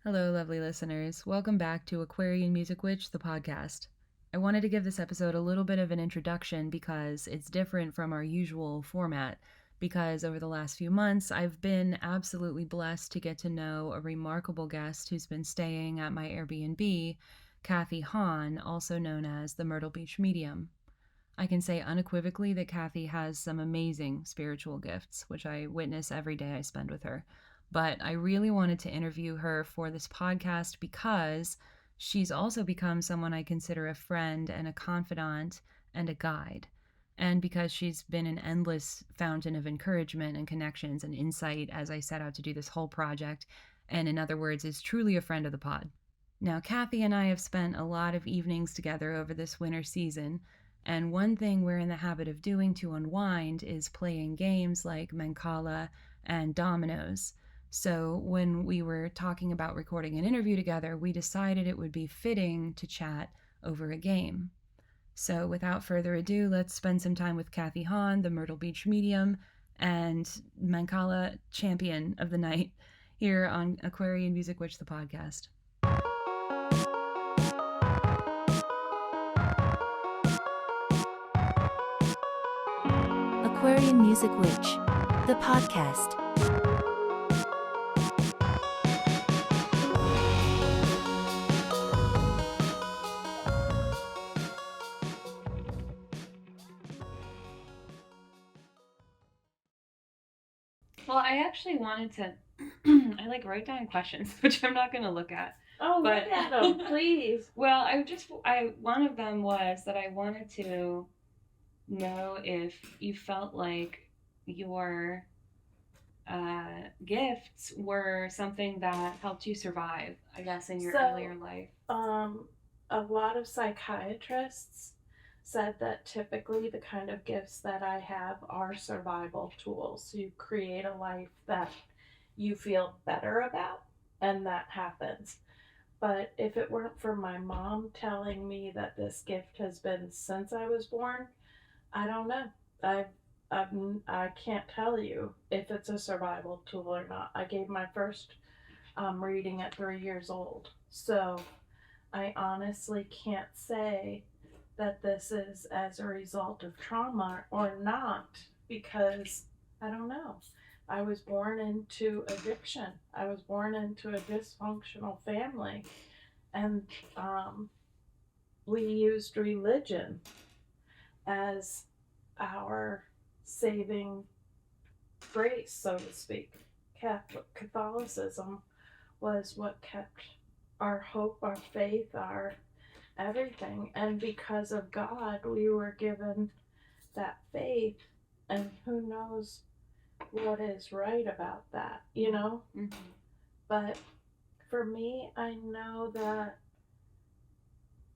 Hello, lovely listeners. Welcome back to Aquarian Music Witch, the podcast. I wanted to give this episode a little bit of an introduction because it's different from our usual format. Because over the last few months, I've been absolutely blessed to get to know a remarkable guest who's been staying at my Airbnb, Kathy Hawn, also known as the Myrtle Beach Medium. I can say unequivocally that Kathy has some amazing spiritual gifts, which I witness every day I spend with her. But I really wanted to interview her for this podcast because she's also become someone I consider a friend and a confidant and a guide. And because she's been an endless fountain of encouragement and connections and insight as I set out to do this whole project, and in other words, is truly a friend of the pod. Now, Kathy and I have spent a lot of evenings together over this winter season, and one thing we're in the habit of doing to unwind is playing games like Mancala and dominoes. So, when we were talking about recording an interview together, we decided it would be fitting to chat over a game. So, without further ado, let's spend some time with Kathy Hawn, the Myrtle Beach Medium and Mancala champion of the night, here on Aquarian Music Witch, the podcast. Aquarian Music Witch, the podcast. Well, I actually wanted to, I wrote down questions, which I'm not going to look at. Oh, But- look at them, please. Well, one of them was that I wanted to know if you felt like your gifts were something that helped you survive, I guess, in your earlier life. A lot of psychiatrists said that typically the kind of gifts that I have are survival tools. You create a life that you feel better about, and that happens. But if it weren't for my mom telling me that this gift has been since I was born, I don't know. I can't tell you if it's a survival tool or not. I gave my first reading at 3 years old. So I honestly can't say that this is as a result of trauma or not, because I don't know. I was born into addiction. I was born into a dysfunctional family. And we used religion as our saving grace, so to speak. Catholicism was what kept our hope, our faith, our everything. And because of God, we were given that faith, and who knows what is right about that, you know? Mm-hmm. But for me, I know that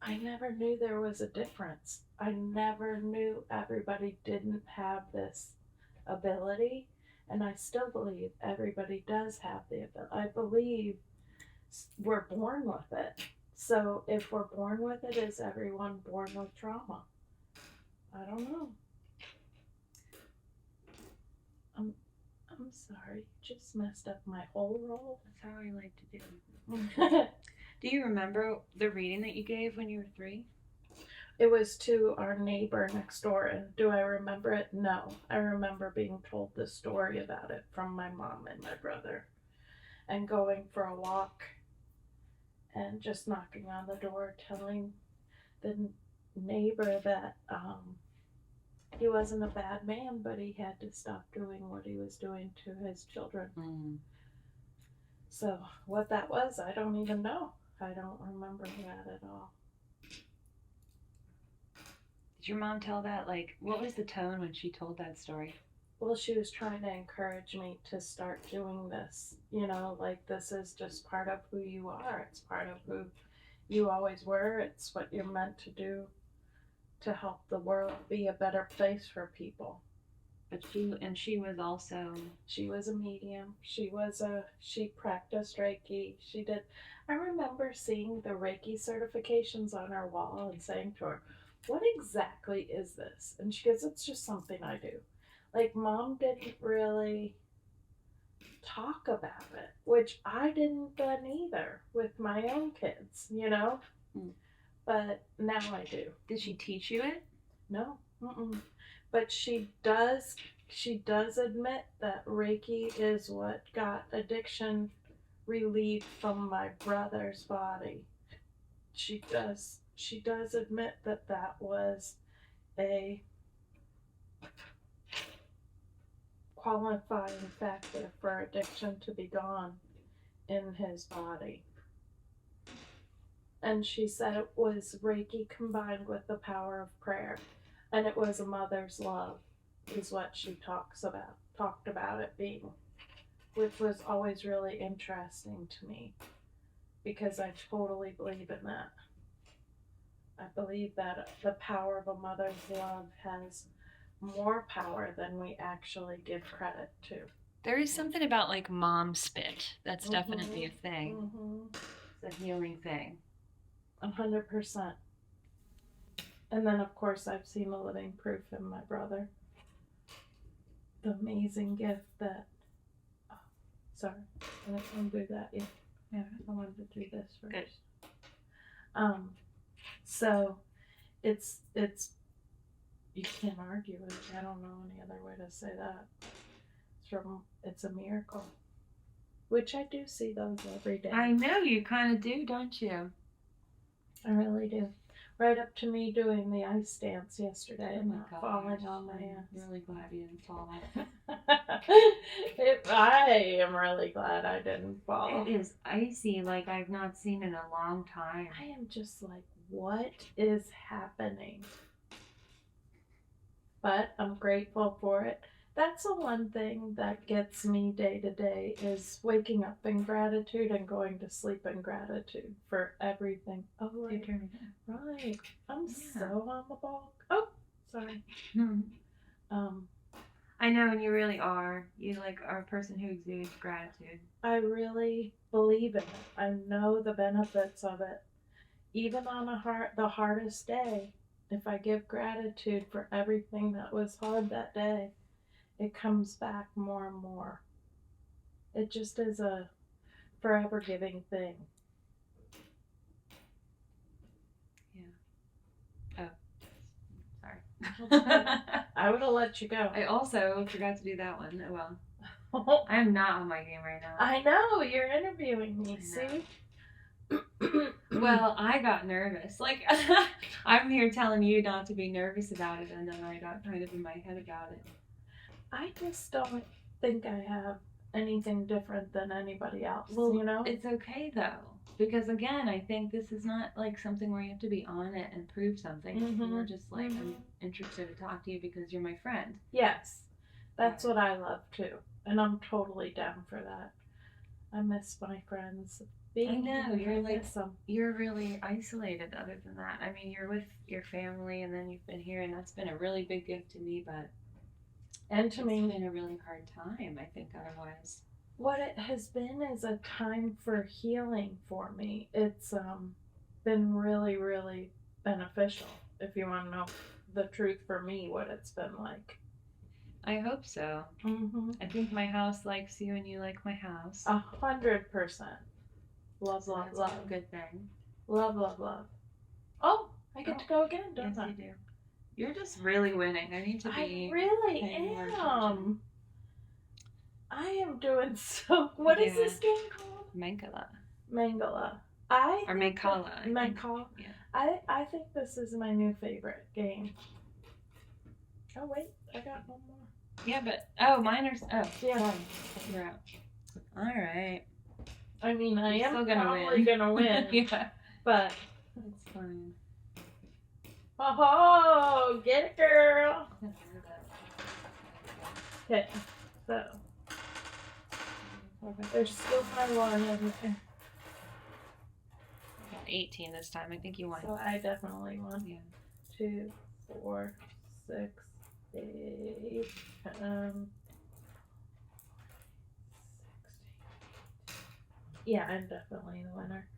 I never knew there was a difference. I never knew everybody didn't have this ability, and I still believe everybody does have the ability. I believe we're born with it. So if we're born with it, is everyone born with trauma? I don't know. I'm sorry, just messed up my whole roll. That's how I like to do. Do you remember the reading that you gave when you were 3? It was to our neighbor next door, and do I remember it? No. I remember being told the story about it from my mom and my brother, and going for a walk and just knocking on the door, telling the neighbor that he wasn't a bad man, but he had to stop doing what he was doing to his children. Mm. So what that was, I don't even know. I don't remember that at all. Did your mom tell that? What was the tone when she told that story? Well, she was trying to encourage me to start doing this. You know, this is just part of who you are. It's part of who you always were. It's what you're meant to do to help the world be a better place for people. But she was also... She was a medium. She practiced Reiki. I remember seeing the Reiki certifications on her wall and saying to her, "What exactly is this?" And she goes, "It's just something I do." Mom didn't really talk about it, which I didn't then either with my own kids, you know? Mm. But now I do. Did she teach you it? No. Mm-mm. But she does admit that Reiki is what got addiction relieved from my brother's body. She does admit that that was a qualifying factor for addiction to be gone in his body. And she said it was Reiki combined with the power of prayer. And it was a mother's love, is what she talked about it being, which was always really interesting to me because I totally believe in that. I believe that the power of a mother's love has more power than we actually give credit to. There is something about like mom spit. That's definitely a thing. It's a healing thing. 100%. And then, of course, I've seen the living proof in my brother. The amazing gift that. Oh, sorry, I didn't do that yet. Yeah, I wanted to do this first. Good. So, it's you can't argue it. I don't know any other way to say that. It's a miracle, which I do see those every day. I know you kind of do, don't you? I really do. Right up to me doing the ice dance yesterday and not falling on my hands. I'm really glad you didn't fall. I am really glad I didn't fall. It is icy like I've not seen in a long time. I am just like, what is happening? But I'm grateful for it. That's the one thing that gets me day to day is waking up in gratitude and going to sleep in gratitude for everything. Oh, right. Right. I'm so on the ball. Oh, sorry. I know, and you really are. You like are a person who exudes gratitude. I really believe in it. I know the benefits of it. Even on the hardest day, if I give gratitude for everything that was hard that day, it comes back more and more. It just is a forever giving thing. Yeah. Oh, sorry. I would have let you go. I also forgot to do that one. Oh well. I'm not on my game right now. I know, you're interviewing me, see? Well, I got nervous. Like, I'm here telling you not to be nervous about it, and then I got kind of in my head about it. I just don't think I have anything different than anybody else, well, you know? It's okay, though. Because, again, I think this is not, like, something where you have to be on it and prove something. Mm-hmm. You're just, like, I'm interested to talk to you because you're my friend. Yes. That's what I love, too. And I'm totally down for that. I miss my friends. I know, you're like, you're really isolated other than that. I mean, you're with your family and then you've been here, and that's been a really big gift to me, but and to me, it's been a really hard time, I think, otherwise. What it has been is a time for healing for me. It's been really, really beneficial, if you want to know the truth for me, what it's been like. I hope so. Mm-hmm. I think my house likes you and you like my house. 100%. Love, love, love. A good thing. Love, love, love. Oh, I get to go again, don't I? Yes, you do. You're just really winning. I need to be. I really am. I am doing so. What is this game called? Mancala. Mancala. Or Mancala. Mancala. Yeah. I think this is my new favorite game. Oh wait, I got one more. Yeah, but mine are. Oh, yeah. You're out. All right. I mean, I am probably gonna win. Yeah, but it's fine. Oh, get it, girl. Okay, so there's still time on everything. 18 this time. I think you won. So I definitely won. Yeah. 2, 4, 6, 8. Yeah, I'm definitely the winner.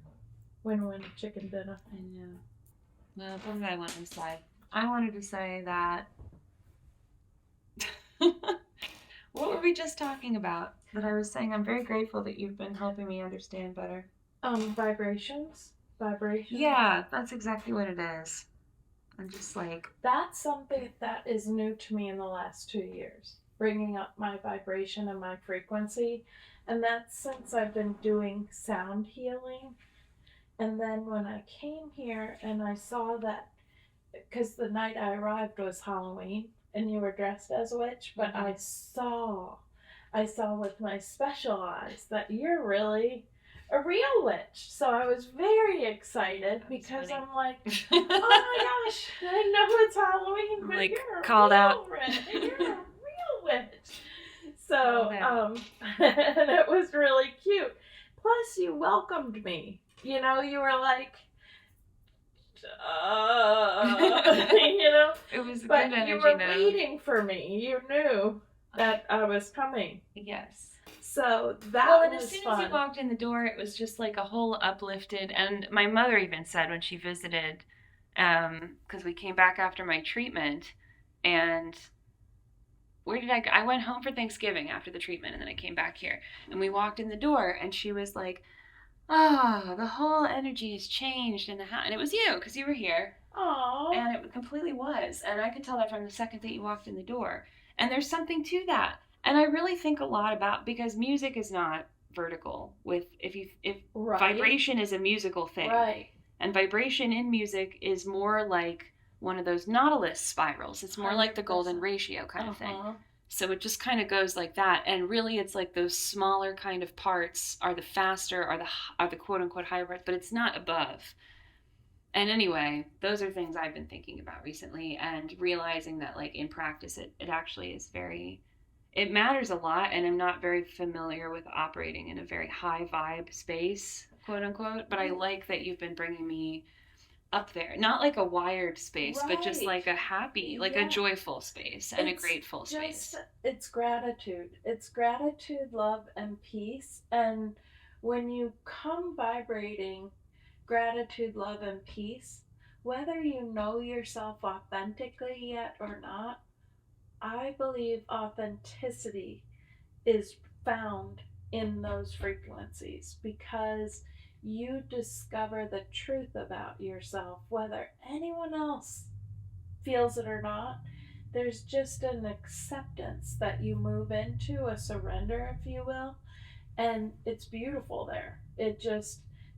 Win-win chicken dinner. I know. Well, what did I want to say? I wanted to say that. What were we just talking about? But I was saying I'm very grateful that you've been helping me understand better. Vibrations? Vibration? Yeah, that's exactly what it is. I'm just like... That's something that is new to me in the last 2 years. Bringing up my vibration and my frequency. And that's since I've been doing sound healing. And then when I came here and I saw that, because the night I arrived was Halloween and you were dressed as a witch, but I saw with my special eyes that you're really a real witch. So I was very excited because I'm like, oh my gosh, I know it's Halloween, but like, you're a called real out. You're a real witch. So, and it was really cute. Plus, you welcomed me. You know, you were like, you know, it was good but energy. You were waiting for me. You knew that I was coming. Yes. So that was and as soon fun. as you walked in the door, it was just like a whole uplifted. And my mother even said when she visited, because we came back after my treatment, and where did I go? I went home for Thanksgiving after the treatment, and then I came back here, and we walked in the door, and she was like, "Oh, the whole energy has changed in the house," and it was you because you were here. Aww. And it completely was, and I could tell that from the second that you walked in the door. And there's something to that. And I really think a lot about, because music is not vertical. If right. Vibration is a musical thing, right? And vibration in music is more like one of those Nautilus spirals. It's more 100%. Like the golden ratio kind of thing. So it just kind of goes like that. And really, it's like those smaller kind of parts are the faster, are the quote unquote higher parts, but it's not above. And anyway, those are things I've been thinking about recently, and realizing that, like, in practice, it actually is it matters a lot, and I'm not very familiar with operating in a very high vibe space, quote unquote, but I like that you've been bringing me up there. Not like a wired space, right. But just like a happy, like a joyful space and a grateful space. It's gratitude. It's gratitude, love, and peace. And when you come vibrating gratitude, love, and peace, whether you know yourself authentically yet or not, I believe authenticity is found in those frequencies, because you discover the truth about yourself, whether anyone else feels it or not. There's just an acceptance that you move into, a surrender, if you will, and it's beautiful there.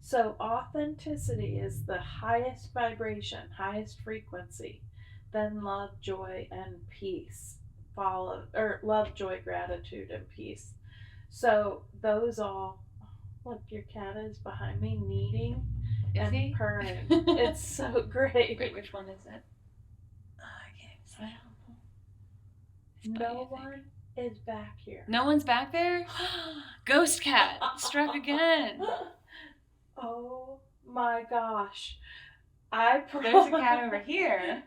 So authenticity is the highest vibration, highest frequency. Then love, joy, and peace love, joy, gratitude, and peace. So those all, look, your cat is behind me kneading and purring. It's so great. Wait, which one is it? I don't know. No one is back here. No one's back there? Ghost cat struck again. Oh my gosh. There's a cat over here.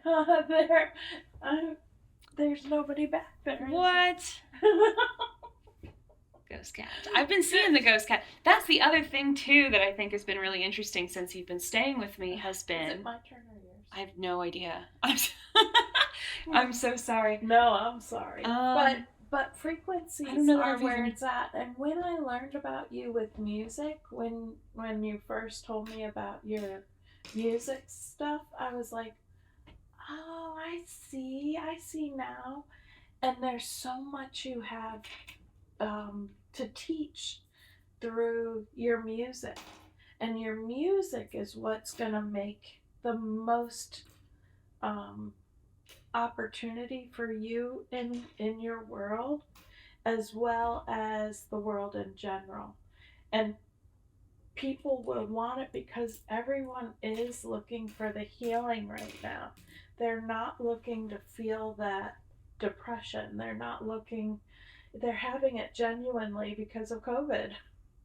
There's nobody back there. What? Ghost cat. I've been seeing the ghost cat. That's the other thing too that I think has been really interesting since you've been staying with me has been... Is it my turn or yours? I have no idea. I'm so sorry. No, I'm sorry. But frequencies are where it's at. And when I learned about you with music, when you first told me about your music stuff, I was like, oh, I see now. And there's so much you have to teach through your music. And your music is what's going to make the most opportunity for you in your world, as well as the world in general. And people will want it because everyone is looking for the healing right now. They're not looking to feel that depression. They're having it genuinely because of COVID.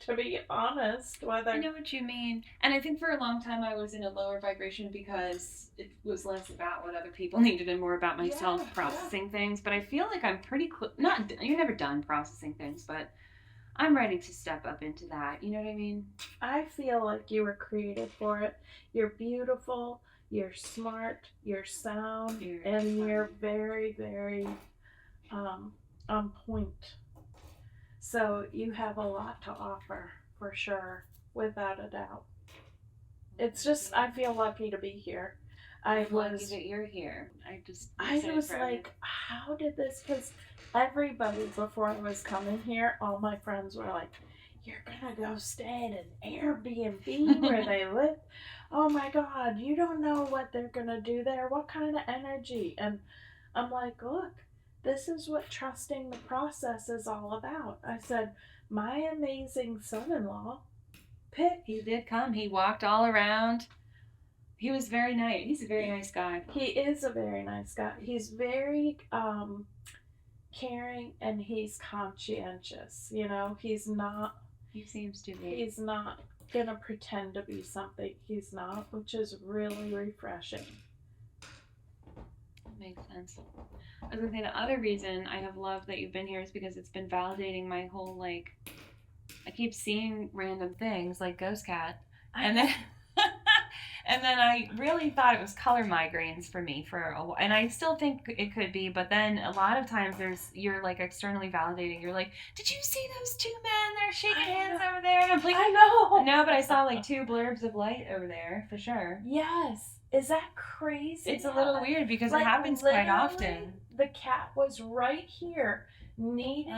To be honest, I know what you mean. And I think for a long time I was in a lower vibration because it was less about what other people needed and more about myself processing things. But I feel like I'm pretty you're never done processing things, but I'm ready to step up into that. You know what I mean? I feel like you were created for it. You're beautiful, you're smart, you're sound, and you're very, very on point. So you have a lot to offer, for sure, without a doubt. It's just, I feel lucky to be here. I'm lucky that you're here. I was like, how did this, because everybody before I was coming here, all my friends were like, you're gonna go stay at an Airbnb where they live. Oh my God, you don't know what they're gonna do there. What kind of energy? And I'm like, look, this is what trusting the process is all about. I said, my amazing son-in-law picked. He did come. He walked all around. He was very nice. He's a very nice guy. He is a very nice guy. He's very caring, and he's conscientious. You know, he's not. He seems to be. He's not gonna pretend to be something he's not, which is really refreshing. That makes sense. I was gonna say the other reason I have loved that you've been here is because it's been validating my whole, like, I keep seeing random things like Ghost Cat, and then and then I really thought it was color migraines for me for a while, and I still think it could be, but then a lot of times you're like externally validating. You're like, did you see those two men? They're shaking hands over there, and I'm like, I know. No, but I saw like two blurbs of light over there for sure. Yes. Is that crazy? It's a little weird because it happens quite often. The cat was right here, kneading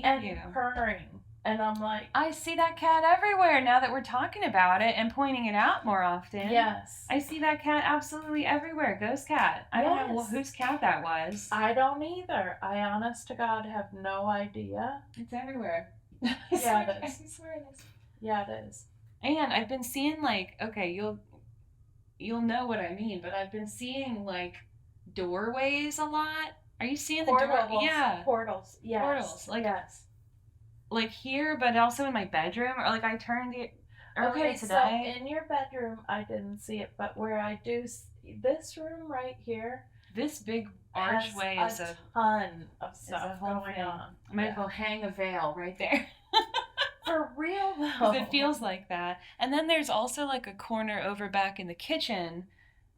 and purring. And I'm like, I see that cat everywhere now that we're talking about it and pointing it out more often. Yes. I see that cat absolutely everywhere. Ghost cat. I don't know whose cat that was. I don't either. I honest to God have no idea. It's everywhere. Yeah, it is. I swear it is. Yeah, it is. And I've been seeing, like, okay, you'll know what I mean, but I've been seeing like doorways a lot. Are you seeing the door? Yeah. Portals. Yes. Portals. Like, yes. Like here, but also in my bedroom, or like I turned it earlier today. So in your bedroom, I didn't see it, but where I do see this room right here, this big archway is a ton of stuff going on. I might as well hang a veil right there. For real though. It feels like that. And then there's also like a corner over back in the kitchen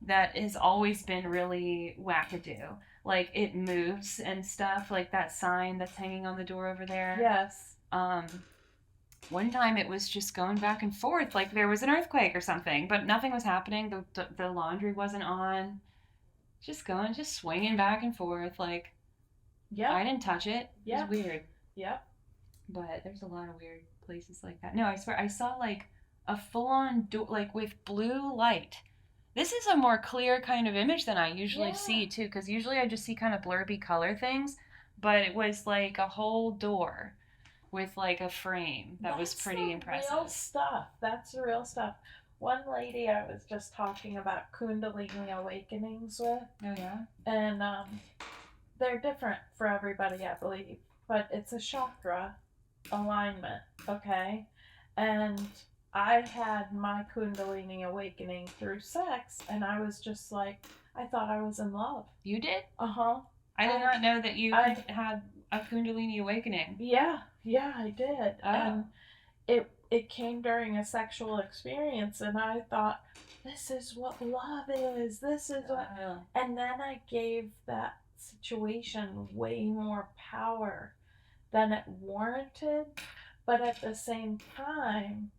that has always been really wackadoo. Like it moves and stuff, like that sign that's hanging on the door over there. Yes. One time it was just going back and forth, like there was an earthquake or something, but nothing was happening. The laundry wasn't on. Just swinging back and forth, like, yeah, I didn't touch it. Yeah. It was weird. Yep. But there's a lot of weird places like that. No, I swear, I saw like a full-on door, like with blue light. This is a more clear kind of image than I usually see too, because usually I just see kind of blurby color things, but it was like a whole door with like a frame that was pretty impressive. Real stuff. That's the real stuff. One lady I was just talking about Kundalini awakenings with. Oh yeah. And they're different for everybody, I believe, but it's a chakra alignment, okay? And I had my Kundalini awakening through sex, and I was just like, I thought I was in love. You did? Uh-huh. I did not know that you had a Kundalini awakening. Yeah, I did. Oh. And it came during a sexual experience, and I thought, this is what love is. This is what... And then I gave that situation way more power than it warranted, but at the same time,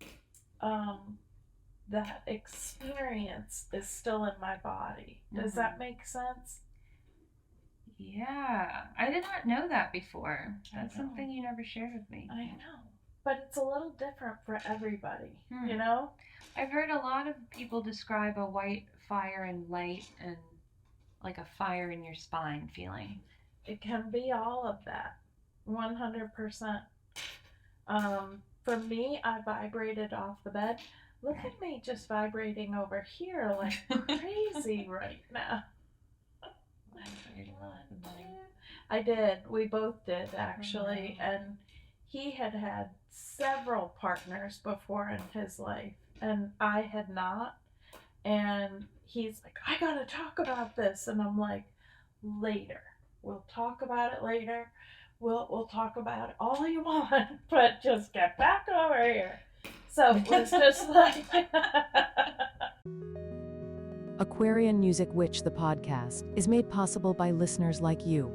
that experience is still in my body. Does that make sense? Yeah, I did not know that before. That's something you never shared with me. I know, but it's a little different for everybody, you know? I've heard a lot of people describe a white fire and light and like a fire in your spine feeling. It can be all of that, 100%. For me, I vibrated off the bed. Look at me just vibrating over here like crazy right now. I did. We both did, actually. And he had several partners before in his life, and I had not. And he's like, I gotta talk about this. And I'm like, later. We'll talk about it later. We'll talk about it all you want, but just get back over here. So it was just like... Aquarian Music Witch, the podcast, is made possible by listeners like you.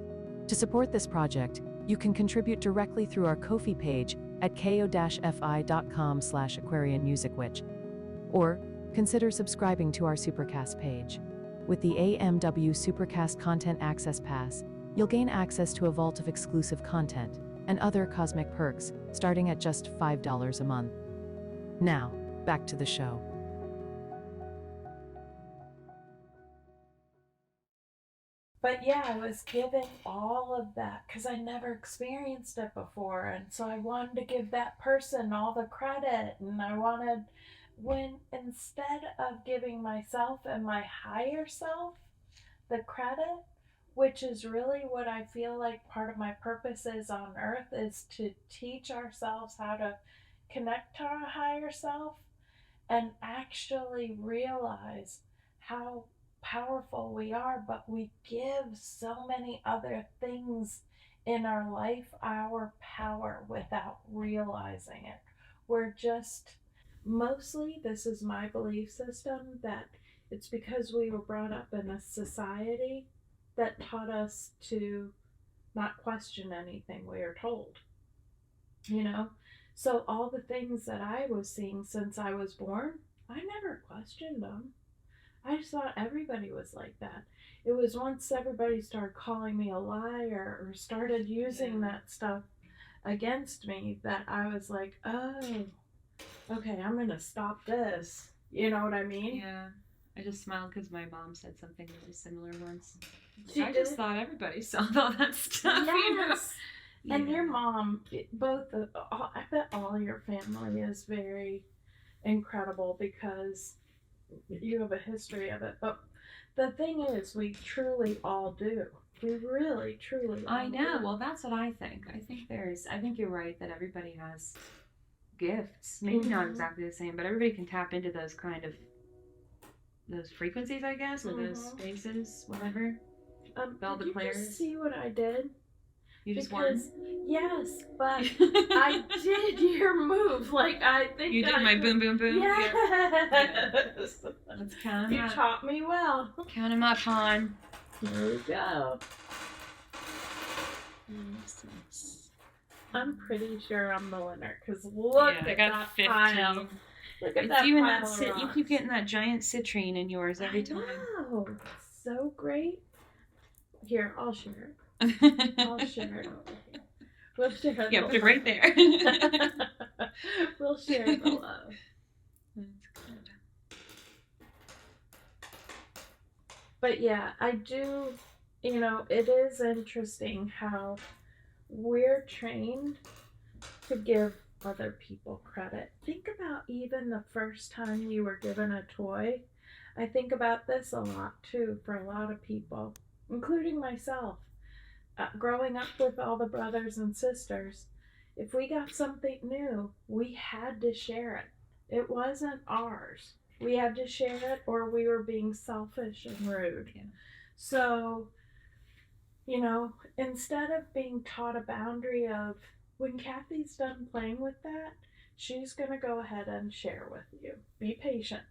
To support this project, You can contribute directly through our Ko-fi page at ko-fi.com/AquarianMusicWitch, or consider subscribing to our Supercast page. With the AMW Supercast Content Access Pass, you'll gain access to a vault of exclusive content and other cosmic perks starting at just $5 a month. Now, back to the show. But yeah, I was given all of that because I never experienced it before. And so I wanted to give that person all the credit. And I wanted, when instead of giving myself and my higher self the credit, which is really what I feel like part of my purpose is on earth, is to teach ourselves how to connect to our higher self and actually realize how powerful we are, but we give so many other things in our life our power without realizing it. We're just, mostly, this is my belief system, that it's because we were brought up in a society that taught us to not question anything we are told, you know? So all the things that I was seeing since I was born, I never questioned them. I just thought everybody was like that. It was once everybody started calling me a liar or started using that stuff against me that I was like, oh, okay, I'm going to stop this. You know what I mean? Yeah. I just smiled because my mom said something really similar once. I just thought everybody saw all that stuff. Yes. You know? And your mom, I bet all your family is very incredible because you have a history of it. But the thing is, we truly all do. We really, truly all I know. do. Well, that's what I think. I think you're right that everybody has gifts. Maybe not exactly the same, but everybody can tap into those kind of, those frequencies, I guess, or those spaces, whatever. Did you just see what I did? You just won? Yes, but I did your move. Like, I think you did my boom, boom, boom? Yes. Yeah. Let's count them up. You taught me well. Count them up, Hawn. Here we go. I'm pretty sure I'm the winner because look at that 15. Pile. Look at that you pile and that you keep getting that giant citrine in yours every time. Oh, so great. Here, I'll share it. I'll share it over here. We'll share it. Yeah, put it right there. We'll share the love. That's good. But yeah, I do, it is interesting how we're trained to give other people credit. Think about even the first time you were given a toy. I think about this a lot too for a lot of people, including myself. Growing up with all the brothers and sisters, if we got something new, we had to share it. It wasn't ours. We had to share it or we were being selfish and rude. Yeah. So, instead of being taught a boundary of, when Kathy's done playing with that, she's going to go ahead and share with you. Be patient.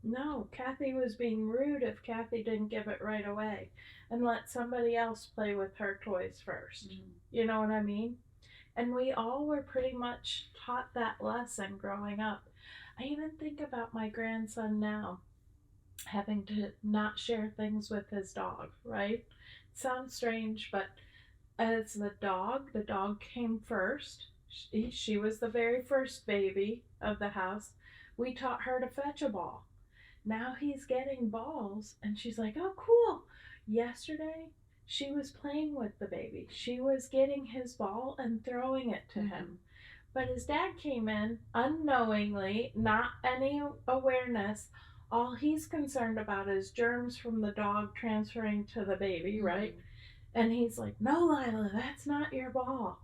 No, Kathy was being rude if Kathy didn't give it right away and let somebody else play with her toys first. You know what I mean? And we all were pretty much taught that lesson growing up. I even think about my grandson now having to not share things with his dog, right? It sounds strange, but as the dog came first. She was the very first baby of the house. We taught her to fetch a ball. Now he's getting balls and she's like, oh, cool. Yesterday, she was playing with the baby. She was getting his ball and throwing it to him. But his dad came in unknowingly, not any awareness. All he's concerned about is germs from the dog transferring to the baby, right? And he's like, no, Lila, that's not your ball.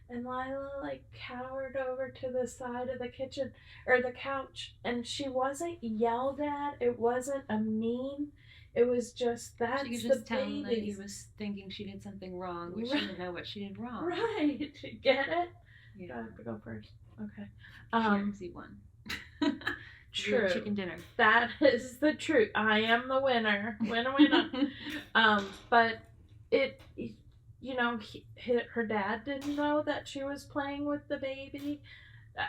And Lila cowered over to the side of the kitchen or the couch, and she wasn't yelled at. It wasn't a mean. It was just that's the baby. She could just tell that he was thinking she did something wrong, but she didn't know what she did wrong. Right? Get it? Yeah. Do I have to go first? Okay. He won. True. Chicken dinner. That is the truth. I am the winner. Winner. But her dad didn't know that she was playing with the baby.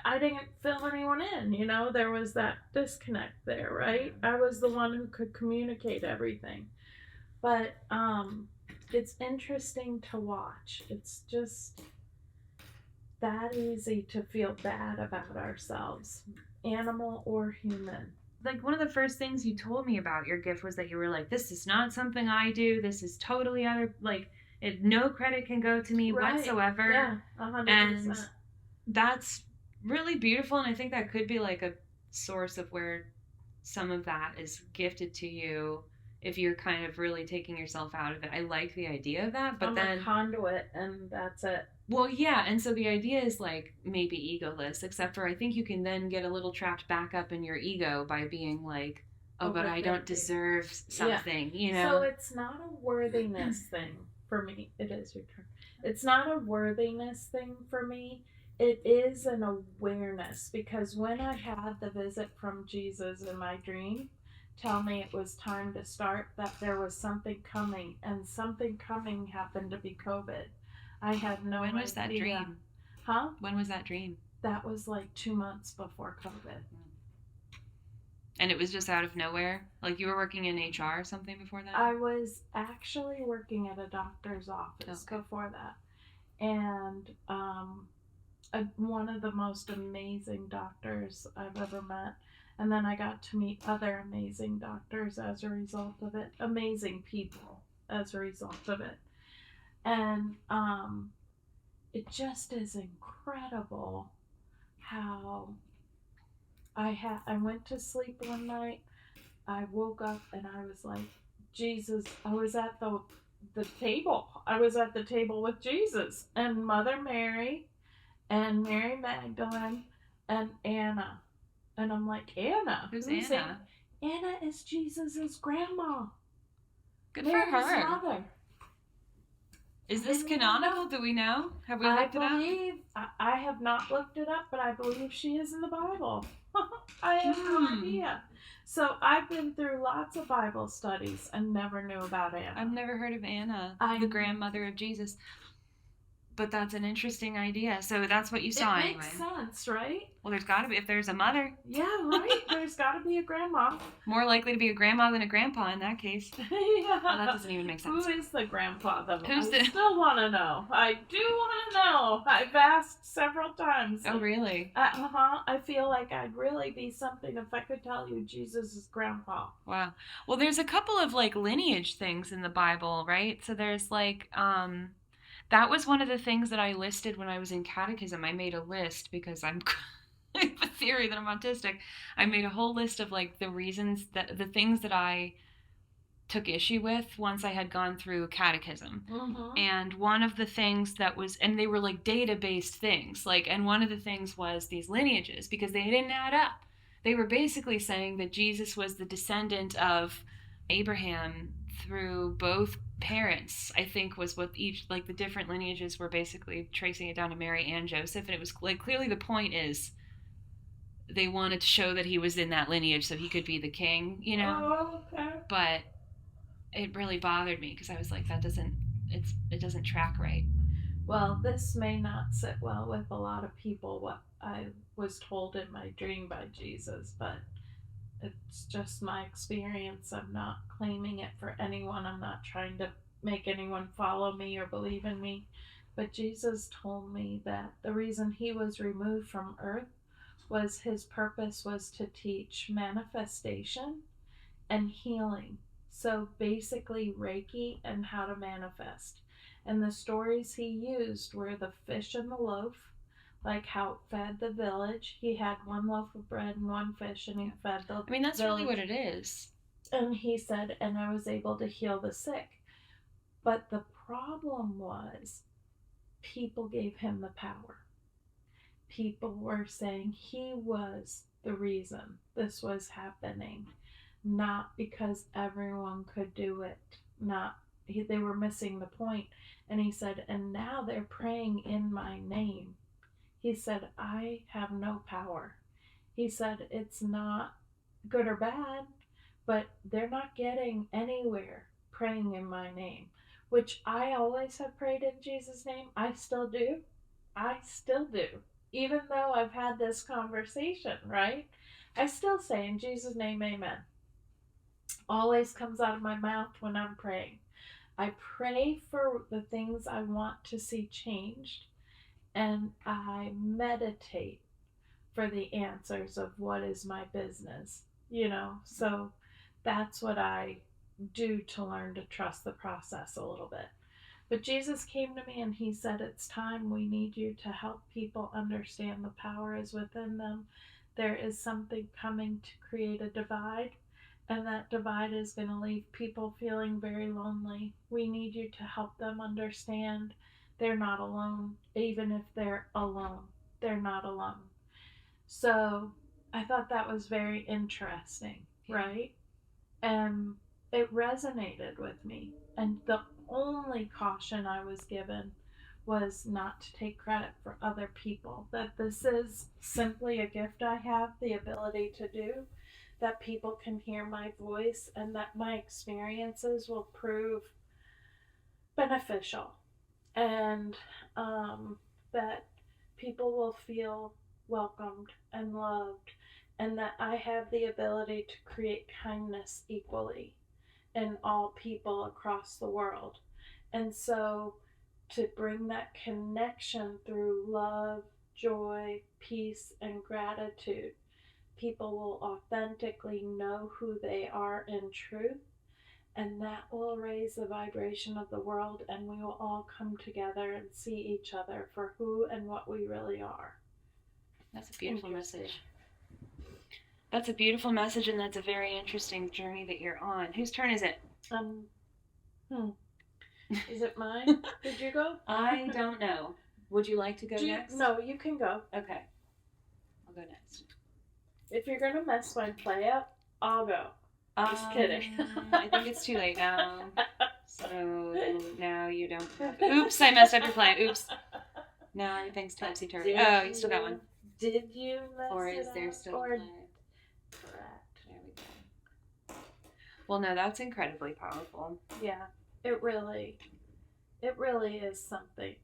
I didn't fill anyone in, there was that disconnect there, right? I was the one who could communicate everything. But it's interesting to watch. It's just that easy to feel bad about ourselves, animal or human. Like, one of the first things you told me about your gift was that you were like, this is not something I do. This is totally other, like, no credit can go to me whatsoever. Yeah, 100%. And that's really beautiful. And I think that could be like a source of where some of that is gifted to you if you're kind of really taking yourself out of it. I like the idea of that, but I'm then a conduit, and that's it. Well, yeah, and so the idea is like maybe egoless, except for I think you can then get a little trapped back up in your ego by being like, oh, but I don't deserve something, So it's not a worthiness thing for me. It is your turn. It's not a worthiness thing for me. It is an awareness, because when I had the visit from Jesus in my dream, tell me it was time to start, that there was something coming, and something coming happened to be COVID. I had no idea. When was that dream? Huh? When was that dream? That was like 2 months before COVID. And it was just out of nowhere? Like you were working in HR or something before that? I was actually working at a doctor's office before that. And one of the most amazing doctors I've ever met. And then I got to meet other amazing doctors as a result of it. Amazing people as a result of it. And it just is incredible how I went to sleep one night. I woke up and I was like, Jesus, I was at the table. I was at the table with Jesus and Mother Mary and Mary Magdalene and Anna. And I'm like, Anna? Who's Anna? Anna is Jesus's grandma. Good for her. Mother. Is this canonical? Do we know? Have we looked it up? I have not looked it up, but I believe she is in the Bible. I have no idea. So I've been through lots of Bible studies and never knew about Anna. I've never heard of Anna, the grandmother of Jesus. But that's an interesting idea. So that's what you saw anyway. It makes sense, right? Well, there's got to be, if there's a mother. Yeah, right. There's got to be a grandma. More likely to be a grandma than a grandpa in that case. Yeah. Well, that doesn't even make sense. Who is the grandpa, though? I still want to know. I do want to know. I've asked several times. Oh, really? I feel like I'd really be something if I could tell you Jesus' grandpa. Wow. Well, there's a couple of, like, lineage things in the Bible, right? So there's, like, that was one of the things that I listed when I was in catechism. I made a list because I have a theory that I'm autistic. I made a whole list of like the reasons that the things that I took issue with once I had gone through catechism. Mm-hmm. And one of the things that was, and they were like data-based things, like, and one of the things was these lineages, because they didn't add up. They were basically saying that Jesus was the descendant of Abraham through both parents, I think, was what each, like, the different lineages were basically tracing it down to Mary and Joseph. And it was like, clearly the point is they wanted to show that he was in that lineage so he could be the king, you know? Oh, okay. But it really bothered me because I was like, it doesn't track right. Well, this may not sit well with a lot of people, what I was told in my dream by Jesus, but it's just my experience. I'm not claiming it for anyone. I'm not trying to make anyone follow me or believe in me. But Jesus told me that the reason he was removed from earth was his purpose was to teach manifestation and healing. So basically Reiki and how to manifest. And the stories he used were the fish and the loaf, like how it fed the village. He had one loaf of bread and one fish, and he fed the I mean, that's village. really what it is. And he said, and I was able to heal the sick. But the problem was, people gave him the power. People were saying he was the reason this was happening, not because everyone could do it. They were missing the point. And he said, and now they're praying in my name. He said, I have no power. He said, it's not good or bad, but they're not getting anywhere praying in my name. which I always have prayed in Jesus' name. I still do. Even though I've had this conversation, right? I still say in Jesus' name, amen. Always comes out of my mouth when I'm praying. I pray for the things I want to see changed, and I meditate for the answers of what is my business, So that's what I do to learn to trust the process a little bit. But Jesus came to me and he said, it's time. We need you to help people understand the power is within them. There is something coming to create a divide, and that divide is going to leave people feeling very lonely. We need you to help them understand they're not alone. Even if they're alone, they're not alone. So I thought that was very interesting, right? And it resonated with me. And the only caution I was given was not to take credit for other people. That this is simply a gift I have the ability to do, that people can hear my voice, and that my experiences will prove beneficial. And that people will feel welcomed and loved, and that I have the ability to create kindness equally in all people across the world. And so to bring that connection through love, joy, peace, and gratitude, people will authentically know who they are in truth, and that will raise the vibration of the world, and we will all come together and see each other for who and what we really are. That's a beautiful message. That's a beautiful message, and that's a very interesting journey that you're on. Whose turn is it? Is it mine? Did you go? I don't know. Would you like to go next? No, you can go. Okay. I'll go next. If you're going to mess my play up, I'll go. Just kidding. I think it's too late now. So now you don't have... Oops, I messed up your play. Oops. Now everything's topsy-turvy. Oh, you still got one. Did you mess Or is it there up? still a play? Correct. There we go. Well, no, that's incredibly powerful. Yeah, it really is something.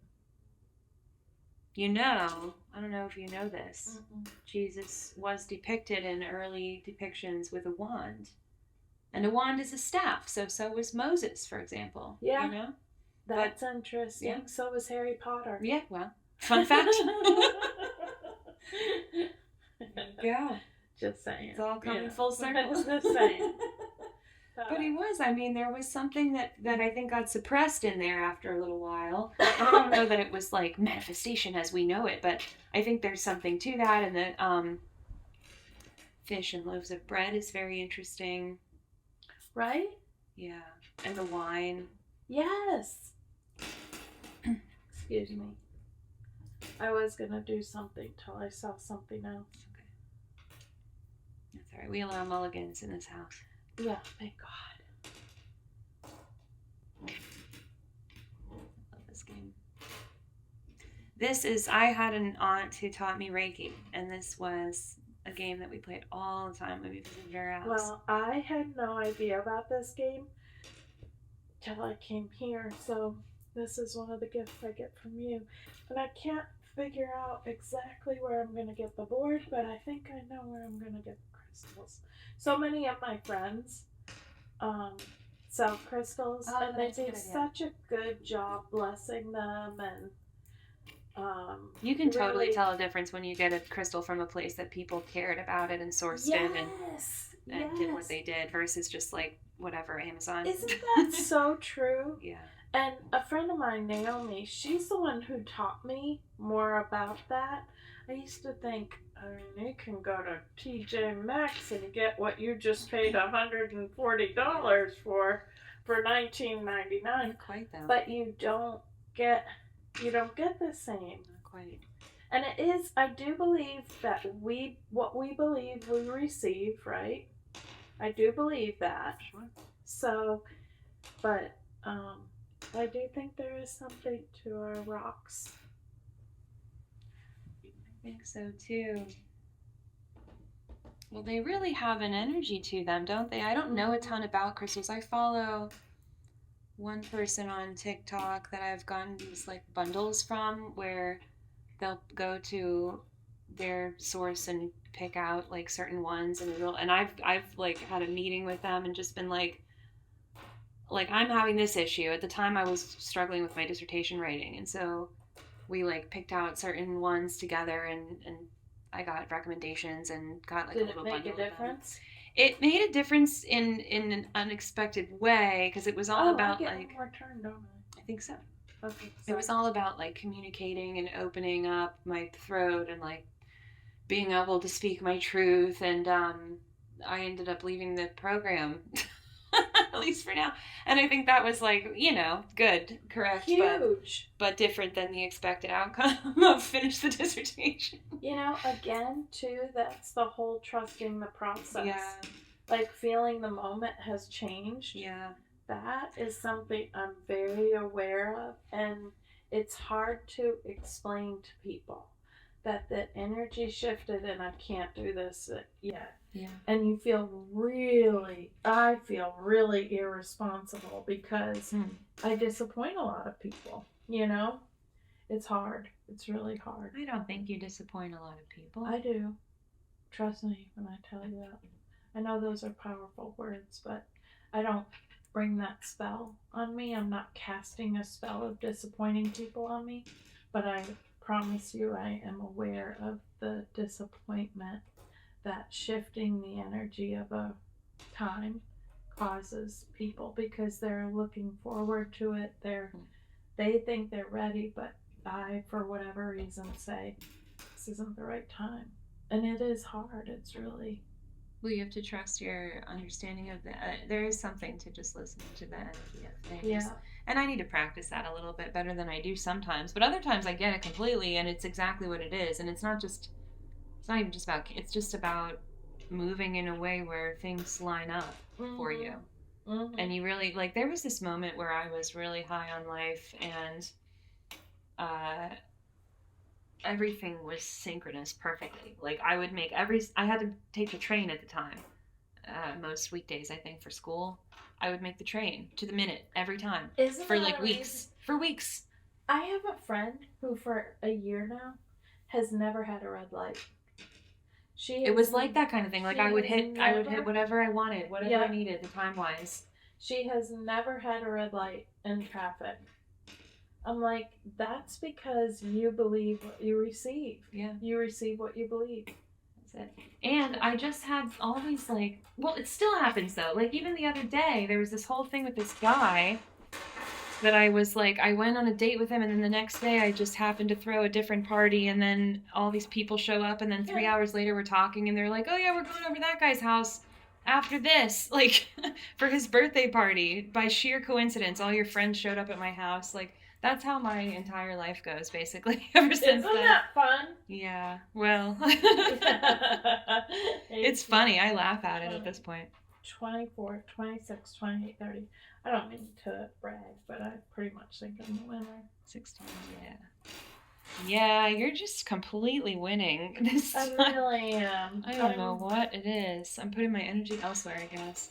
You know, I don't know if you know this, Jesus was depicted in early depictions with a wand. And a wand is a staff, so was Moses, for example. Yeah. You know? That's interesting. Yeah. So was Harry Potter. Yeah, well, fun fact. Yeah. Just saying. It's all coming full circle. Just saying. But he was. I mean, there was something that I think got suppressed in there after a little while. I don't know that it was like manifestation as we know it, but I think there's something to that. And the fish and loaves of bread is very interesting. Right? Yeah. And the wine. Yes. Excuse me. I was going to do something till I saw something else. Okay. That's all right. We allow mulligans in this house. Yeah, thank God. I love this game. I had an aunt who taught me Reiki, and this was a game that we played all the time when we visited her house. Well, I had no idea about this game till I came here, so this is one of the gifts I get from you. And I can't figure out exactly where I'm going to get the board, but I think I know where I'm going to get the crystals. So many of my friends sell crystals, and they do such a good job blessing them, and you can totally tell a difference when you get a crystal from a place that people cared about it and sourced it and did what they did versus just like whatever Amazon. Isn't that so true? Yeah. And a friend of mine, Naomi, she's the one who taught me more about that. I used to think, you can go to TJ Maxx and get what you just paid $140 for $19.99. Quite though. But you don't get the same. Not quite. And it is, I do believe that what we believe we receive, right? I do believe that. Sure. So, but I do think there is something to our rocks. I think so too. Well, they really have an energy to them, don't they? I don't know a ton about crystals. I follow one person on TikTok that I've gotten these like bundles from where they'll go to their source and pick out like certain ones, and I've like had a meeting with them and just been like I'm having this issue. At the time I was struggling with my dissertation writing, and so we like picked out certain ones together, and I got recommendations and got like Did a little it make bundle a of them. difference? It made a difference in an unexpected way, because it was all about I get like one more turn, don't I think so. I? Okay. It was all about like communicating and opening up my throat and like being able to speak my truth, and I ended up leaving the program. At least for now. And I think that was like, good, correct, huge, but different than the expected outcome of finish the dissertation. Again, too, that's the whole trusting the process. Yeah. Like feeling the moment has changed. Yeah. That is something I'm very aware of, and it's hard to explain to people that the energy shifted and I can't do this yet. Yeah. And I feel really irresponsible because I disappoint a lot of people, It's hard. It's really hard. I don't think you disappoint a lot of people. I do. Trust me when I tell you that. I know those are powerful words, but I don't bring that spell on me. I'm not casting a spell of disappointing people on me, but I promise you I am aware of the disappointment that shifting the energy of a time causes people, because they're looking forward to it. They think they're ready, but I, for whatever reason, say this isn't the right time. And it is hard. It's really... Well, you have to trust your understanding of that. There is something to just listening to the energy of things. Yeah. And I need to practice that a little bit better than I do sometimes. But other times I get it completely, and it's exactly what it is. And it's not even just about, it's just about moving in a way where things line up for you. Mm-hmm. And you really, like, there was this moment where I was really high on life, and everything was synchronous perfectly. Like, I had to take the train at the time. Most weekdays, I think, for school. I would make the train to the minute every time. For like weeks. For weeks. I have a friend who for a year now has never had a red light. It was like that kind of thing. Like I would hit whatever I wanted, whatever I needed, the time wise. She has never had a red light in traffic. I'm like, that's because you believe what you receive. Yeah. You receive what you believe. That's it. And I just had all these like, well, it still happens though. Like even the other day, there was this whole thing with this guy that I was like, I went on a date with him, and then the next day I just happened to throw a different party, and then all these people show up, and then 3 hours later we're talking, and they're like, oh yeah, we're going over to that guy's house after this, like for his birthday party. By sheer coincidence, all your friends showed up at my house. Like, that's how my entire life goes, basically, ever since then. Isn't that fun? Yeah, well, it's funny. I laugh at it at this point. 24, 26, 28, 30. I don't mean to brag, but I pretty much think I'm the winner. 16, yeah. Yeah, you're just completely winning this time. I really am. I don't know what it is. I'm putting my energy elsewhere, I guess.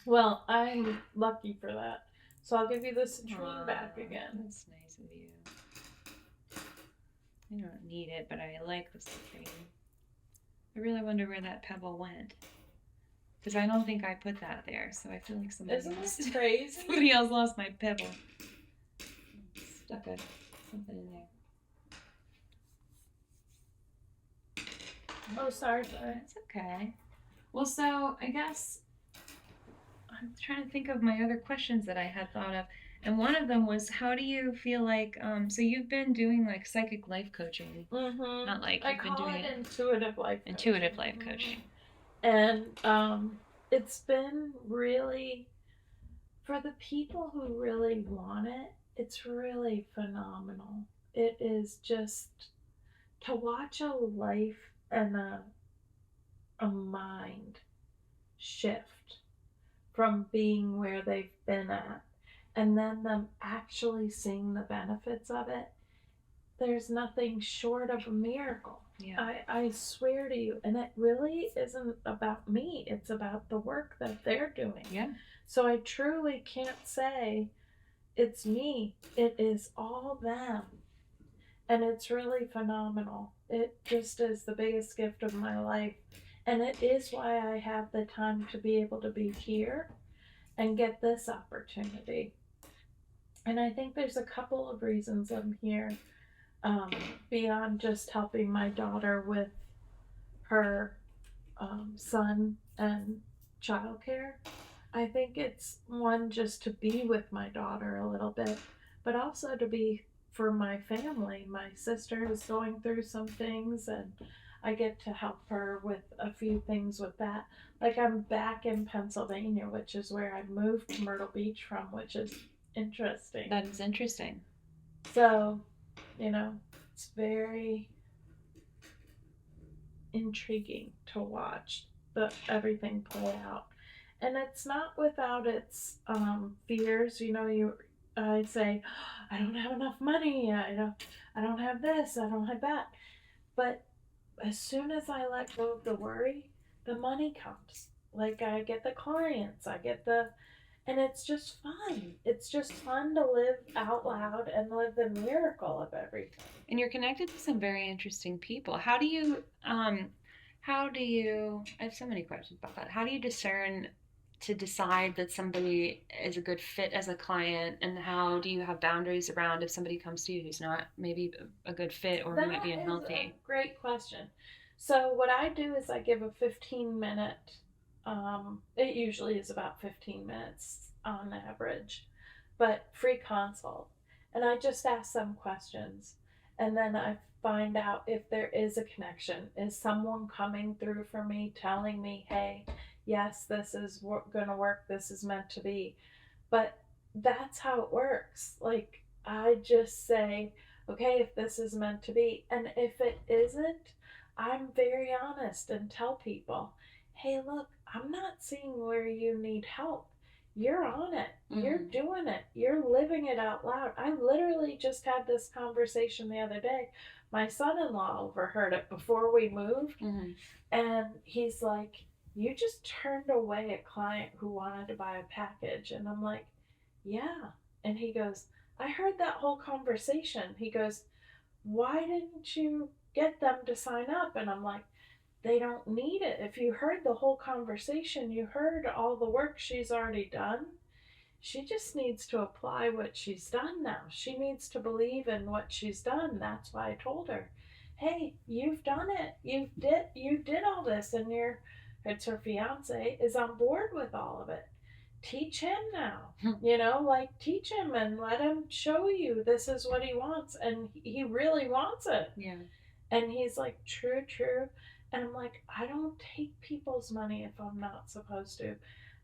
Well, I'm lucky for that. So I'll give you the citrine back again. That's nice of you. I don't need it, but I like the citrine. I really wonder where that pebble went. Because I don't think I put that there, so I feel like Isn't this crazy? Somebody else lost my pebble. Stuck something in there. Oh, sorry. It's okay. Well, so I guess I'm trying to think of my other questions that I had thought of. And one of them was, how do you feel like, so you've been doing like psychic life coaching. Mm-hmm. Not like you've been doing it. Intuitive life coaching. Intuitive life coaching. And it's been really, for the people who really want it, it's really phenomenal. It is just to watch a life and a mind shift from being where they've been at, and then them actually seeing the benefits of it. There's nothing short of a miracle. Yeah. I swear to you. And it really isn't about me. It's about the work that they're doing. Yeah. So I truly can't say it's me. It is all them. And it's really phenomenal. It just is the biggest gift of my life. And it is why I have the time to be able to be here and get this opportunity. And I think there's a couple of reasons I'm here, beyond just helping my daughter with her son and childcare. I think it's one, just to be with my daughter a little bit, but also to be for my family. My sister is going through some things, and I get to help her with a few things with that. Like, I'm back in Pennsylvania, which is where I moved to Myrtle Beach from, which is interesting. That is interesting. So, it's very intriguing to watch everything play out. And it's not without its fears. I say, I don't have enough money. I don't have this. I don't have that. But as soon as I let go of the worry, the money comes. Like, I get the clients. And it's just fun. It's just fun to live out loud and live the miracle of everything. And you're connected to some very interesting people. I have so many questions about that. How do you discern to decide that somebody is a good fit as a client, and how do you have boundaries around if somebody comes to you who's not maybe a good fit or who might be unhealthy? That is a great question. So what I do is I give a 15-minute, it usually is about 15 minutes on average, but free consult. And I just ask them questions. And then I find out if there is a connection. Is someone coming through for me, telling me, hey, yes, this is going to work, this is meant to be. But that's how it works. Like, I just say, okay, if this is meant to be. And if it isn't, I'm very honest and tell people, hey, look, I'm not seeing where you need help. You're on it. You're doing it. You're living it out loud. I literally just had this conversation the other day. My son-in-law overheard it before we moved. And he's like, you just turned away a client who wanted to buy a package. And I'm like, yeah. And he goes, I heard that whole conversation. He goes, why didn't you get them to sign up? And I'm like, they don't need it. If you heard the whole conversation, you heard all the work she's already done. She just needs to apply what she's done now. She needs to believe in what she's done. That's why I told her, hey, you've done it. You did all this, and it's her fiance is on board with all of it. Teach him now. Teach him and let him show you this is what he wants, and he really wants it. Yeah. And he's like, true. And I'm like, I don't take people's money if I'm not supposed to.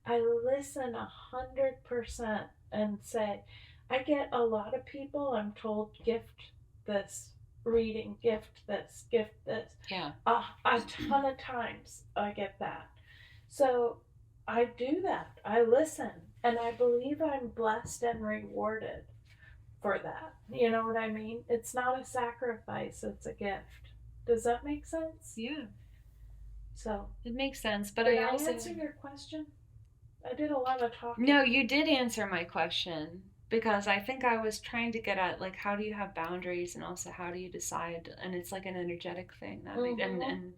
I listen 100% and say, I get a lot of people, I'm told, gift this reading, gift this. Yeah. A ton of times I get that. So I do that. I listen. And I believe I'm blessed and rewarded for that. You know what I mean? It's not a sacrifice, it's a gift. Does that make sense? Yeah. So it makes sense. But did I answer your question? I did a lot of talking. No, you did answer my question, because I think I was trying to get at, like, how do you have boundaries, and also how do you decide? And it's like an energetic thing that and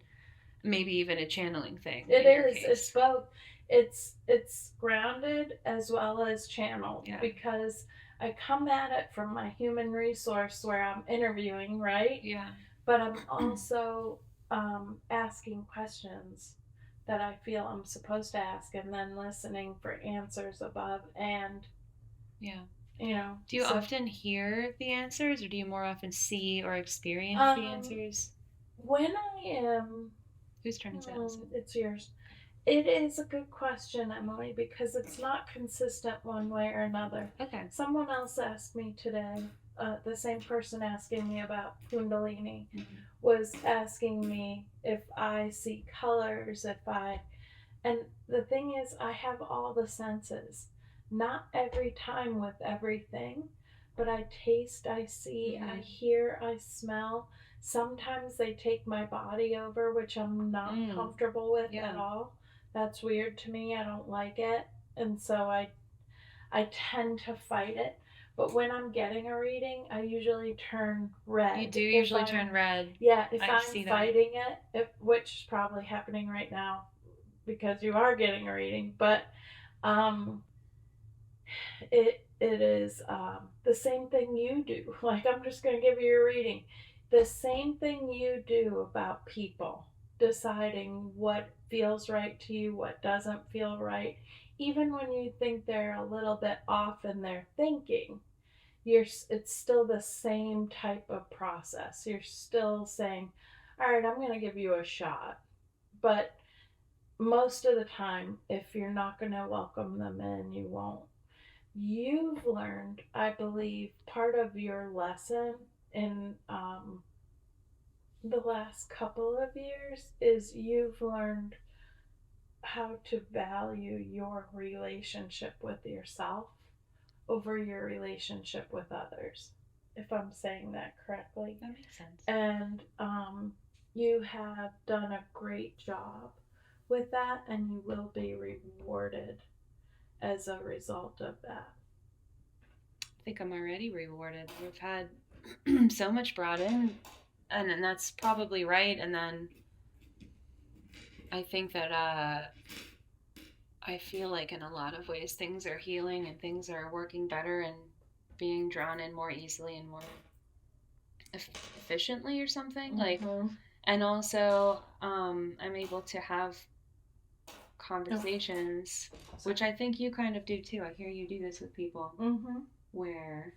maybe even a channeling thing. It is. It's both. It's grounded as well as channeled, because I come at it from my human resource where I'm interviewing, right? Yeah. But I'm also asking questions that I feel I'm supposed to ask, and then listening for answers above. And do you often hear the answers, or do you more often see or experience the answers? When I am Whose turn is it? It's yours. It is a good question, Emily, because it's not consistent one way or another. Okay. Someone else asked me today, the same person asking me about Kundalini was asking me if I see colors, and the thing is, I have all the senses. Not every time with everything, but I taste, I see, I hear, I smell. Sometimes they take my body over, which I'm not comfortable with at all. That's weird to me. I don't like it. And so I tend to fight it. But when I'm getting a reading, I usually turn red. You do usually turn red. Yeah, if I I'm see that. fighting it, which is probably happening right now because you are getting a reading, but um, it is the same thing you do. Like, I'm just going to give you a reading. The same thing you do about people, deciding what feels right to you, what doesn't feel right, even when you think they're a little bit off in their thinking. It's still the same type of process. You're still saying, all right, I'm going to give you a shot. But most of the time, if you're not going to welcome them in, you won't. You've learned, I believe, part of your lesson in the last couple of years is you've learned how to value your relationship with yourself over your relationship with others, if I'm saying that correctly. That makes sense. And you have done a great job with that, and you will be rewarded as a result of that. I think I'm already rewarded. We've had so much brought in, and that's probably right. And then I think that I feel like in a lot of ways things are healing and things are working better and being drawn in more easily and more efficiently or something. Like, and also I'm able to have conversations, which I think you kind of do too. I hear you do this with people, where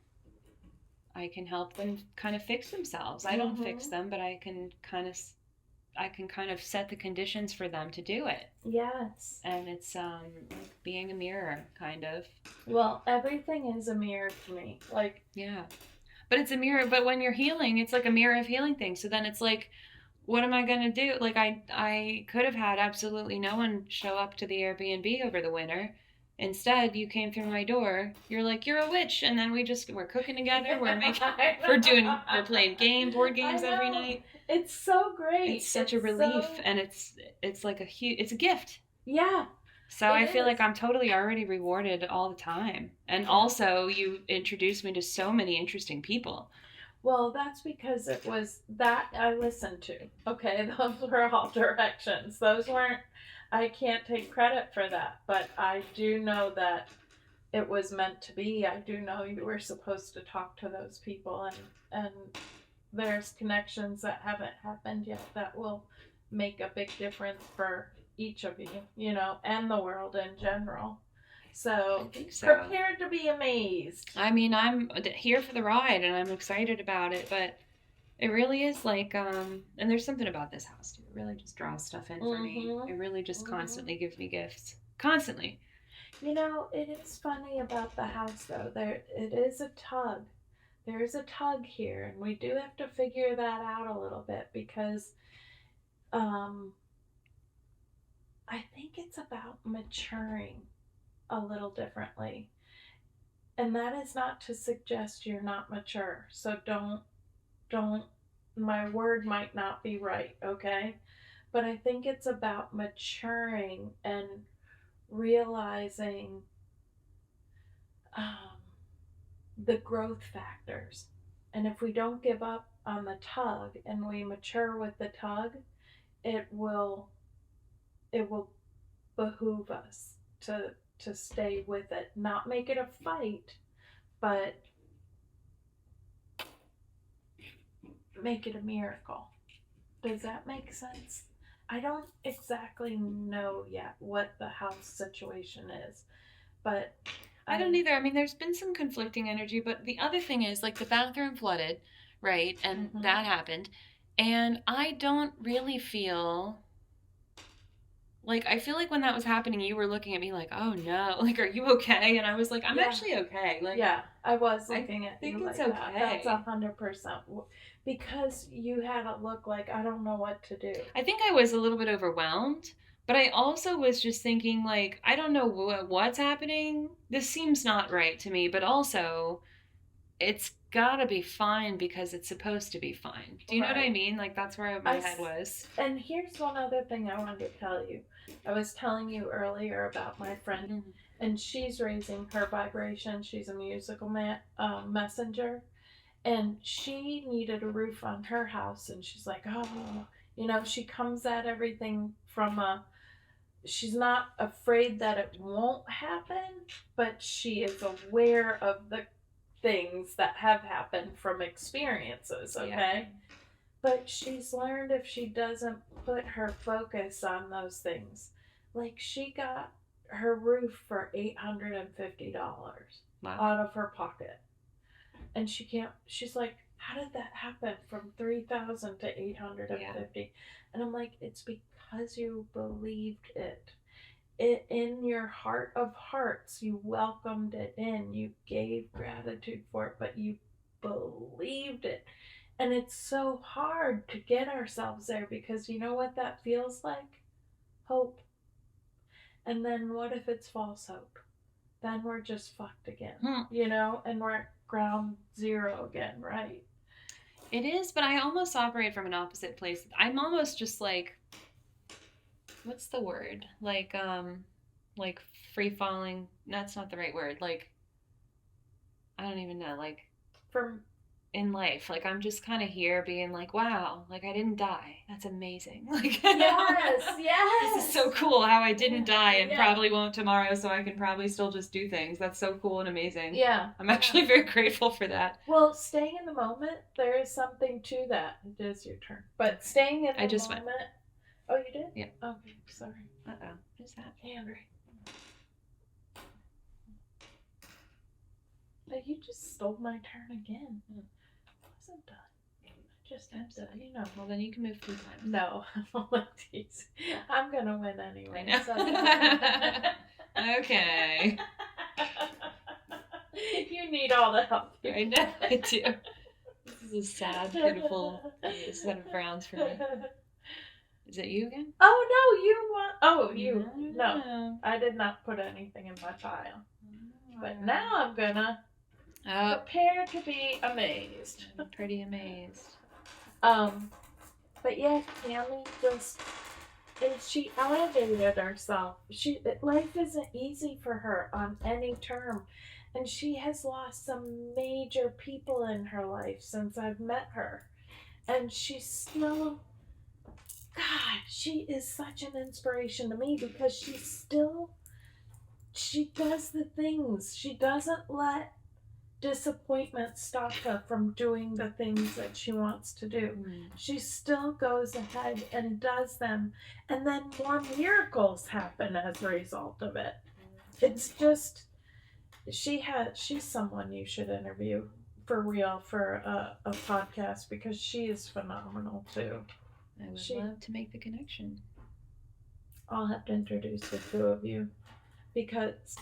I can help them kind of fix themselves. I don't fix them, but I can kind of set the conditions for them to do it. Yes. And it's like being a mirror, kind of. Well, everything is a mirror to me. Like, yeah. But it's a mirror, but when you're healing, it's like a mirror of healing things. So then it's like, what am I going to do? Like, I could have had absolutely no one show up to the Airbnb over the winter. Instead, you came through my door. You're like, you're a witch, and then we're cooking together. We're playing board games every night. It's so great. It's such a relief, and it's like it's a gift. Yeah. So I feel like I'm totally already rewarded all the time, and also you introduced me to so many interesting people. Well, that's because it was that I listened to. Okay, those were all directions. Those weren't. I can't take credit for that, but I do know that it was meant to be. I do know you were supposed to talk to those people, and there's connections that haven't happened yet that will make a big difference for each of you, and the world in general. So, prepared to be amazed. I mean, I'm here for the ride, and I'm excited about it, but it really is like, and there's something about this house, too. It really just draws stuff in for me. It really just constantly gives me gifts. Constantly. It is funny about the house, though. It is a tug. There is a tug here, and we do have to figure that out a little bit because I think it's about maturing a little differently. And that is not to suggest you're not mature. So don't, my word might not be right, okay? But I think it's about maturing and realizing the growth factors. And if we don't give up on the tug and we mature with the tug, it will behoove us to stay with it, not make it a fight, but make it a miracle. Does that make sense? I don't exactly know yet what the house situation is, but I don't either. I mean, there's been some conflicting energy, but the other thing is, like, the bathroom flooded, right? And that happened. And I don't really feel like, I feel like when that was happening, you were looking at me like, oh no, like, are you okay? And I was like, I'm actually okay. Like, yeah, I was looking at you like it's okay. That's 100%. Because you had a look like, I don't know what to do. I think I was a little bit overwhelmed, but I also was just thinking, like, I don't know what's happening. This seems not right to me, but also it's gotta be fine because it's supposed to be fine. Do you know what I mean? Like, that's where my head was. And here's one other thing I wanted to tell you. I was telling you earlier about my friend, and she's raising her vibration. She's a musical messenger, and she needed a roof on her house, and she's like, oh, she comes at everything from she's not afraid that it won't happen, but she is aware of the things that have happened from experiences, okay? Yeah. But she's learned if she doesn't put her focus on those things. Like, she got her roof for $850 out of her pocket. And she's like, how did that happen from $3,000 to $850? Yeah. And I'm like, it's because you believed it. In your heart of hearts, you welcomed it in. You gave gratitude for it, but you believed it. And it's so hard to get ourselves there because you know what that feels like? Hope. And then what if it's false hope? Then we're just fucked again, and we're at ground zero again, right? It is, but I almost operate from an opposite place. I'm almost just like, what's the word? Like free falling. That's not the right word. Like, I don't even know. Like, from in life, like, I'm just kind of here being like, wow, like, I didn't die. That's amazing. Like, yes. This is so cool how I didn't die and probably won't tomorrow, so I can probably still just do things. That's so cool and amazing. Yeah. I'm actually very grateful for that. Well, staying in the moment, there is something to that. It is your turn. But staying in the moment. Went. Oh, you did? Yeah. Okay, sorry. Uh-oh. Who's that? Henry. But you just stole my turn again. I wasn't done. I just had to, Well, then you can move 3 times. No, I'm going to win anyway. I know. Okay. You need all the help. I know, I do. This is a sad, pitiful set of rounds for me. Is it you again? Oh, no, you want... Oh, you. No, I did not put anything in my pile. But now I'm going to prepare to be amazed. I'm pretty amazed. But yeah, Tammy she elevated herself. Life isn't easy for her on any term. And she has lost some major people in her life since I've met her. And she's still... God, she is such an inspiration to me because she does the things. She doesn't let disappointment stop her from doing the things that she wants to do. She still goes ahead and does them. And then more miracles happen as a result of it. It's just, she's someone you should interview for real for a podcast because she is phenomenal too. I would love to make the connection. I'll have to introduce the two of you because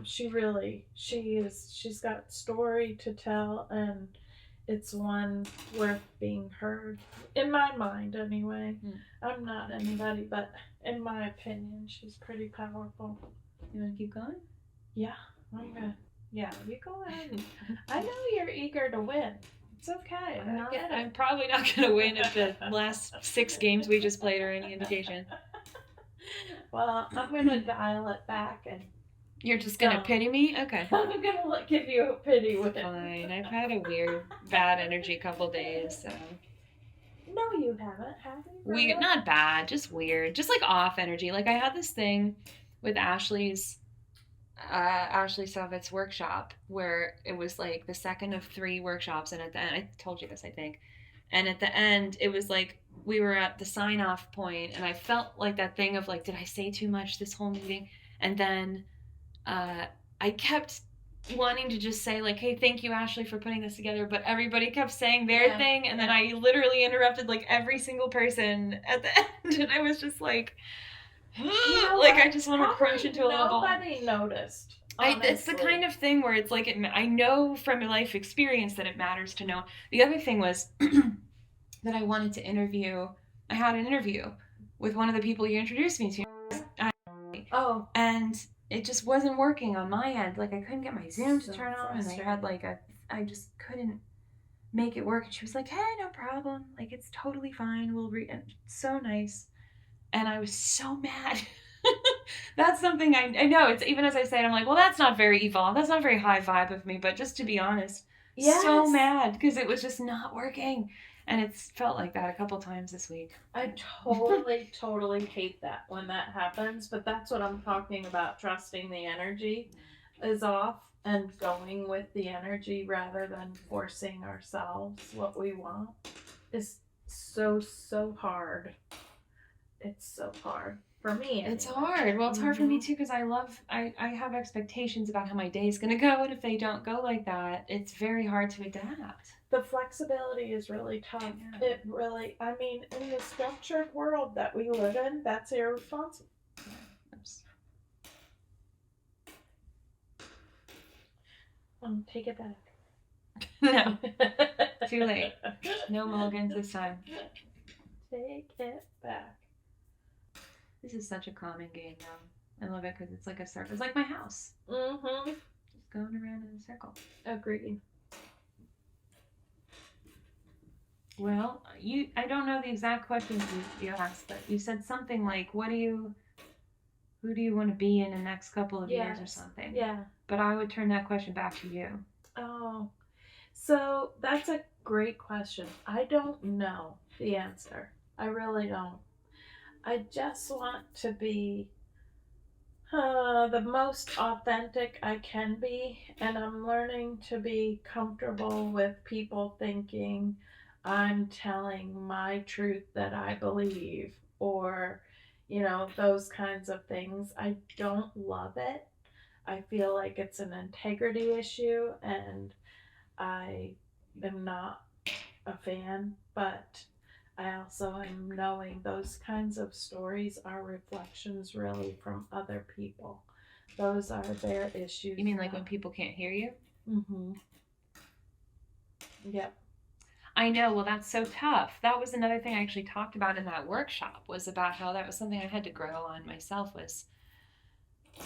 she's got story to tell and it's one worth being heard. In my mind, anyway. I'm not anybody, but in my opinion, she's pretty powerful. You want to keep going? Yeah, I'm good. Yeah, you go ahead. I know you're eager to win. It's okay. I'm probably not going to win if the last 6 games we just played are any indication. Well, I'm going to dial it back and... You're just going to pity me? Okay. I'm going to give you a pity win. Fine. I've had a weird, bad energy couple days, so... No, you haven't, have you? Not bad, just weird. Just like off energy. Like I had this thing with Ashley Savitz's workshop where it was like the second of 3 workshops, and at the end, I told you this, I think, and at the end it was like we were at the sign off point and I felt like that thing of like, did I say too much this whole meeting? And then I kept wanting to just say like, hey, thank you, Ashley, for putting this together, but everybody kept saying their thing, and then I literally interrupted like every single person at the end, and I was just like, like, I just want to crunch into a little ball. Nobody noticed. It's the kind of thing where it's like, I know from a life experience that it matters to know. The other thing was that I wanted to interview. I had an interview with one of the people you introduced me to. And it just wasn't working on my end. Like, I couldn't get my Zoom to turn on, and I had like I just couldn't. make it work. And she was like, hey, no problem. Like, it's totally fine. And so nice. And I was so mad. That's something I know. It's even as I say it, I'm like, well, that's not very evolved. That's not very high vibe of me. But just to be honest, so Yes. mad because it was just not working. And it's felt like that a couple times this week. I totally, totally hate that when that happens, but that's what I'm talking about. Trusting the energy is off and going with the energy rather than forcing ourselves what we want is so hard. It's so hard. For me, it's anyway. hard. Well, it's hard for me too because I have expectations about how my day is going to go, and if they don't go like that, it's very hard to adapt. The flexibility is really tough. Yeah. It really, I mean, in the structured world that we live in, that's irresponsible. Oops. Take it back. No, too late. No mulligans this time. Take it back. This is such a calming game, though. I love it because it's like a circle. It's like my house. Mm-hmm. Just going around in a circle. Agreed. Well, I don't know the exact questions you asked, but you said something like, who do you want to be in the next couple of years or something? Yeah. But I would turn that question back to you. Oh, so that's a great question. I don't know the answer. I really don't. I just want to be the most authentic I can be, and I'm learning to be comfortable with people thinking I'm telling my truth that I believe, or, those kinds of things. I don't love it. I feel like it's an integrity issue, and I am not a fan, but I also am knowing those kinds of stories are reflections really from other people. Those are their issues. You mean like when people can't hear you? Mm-hmm. Yep. I know. Well, that's so tough. That was another thing I actually talked about in that workshop, was about how that was something I had to grow on myself, was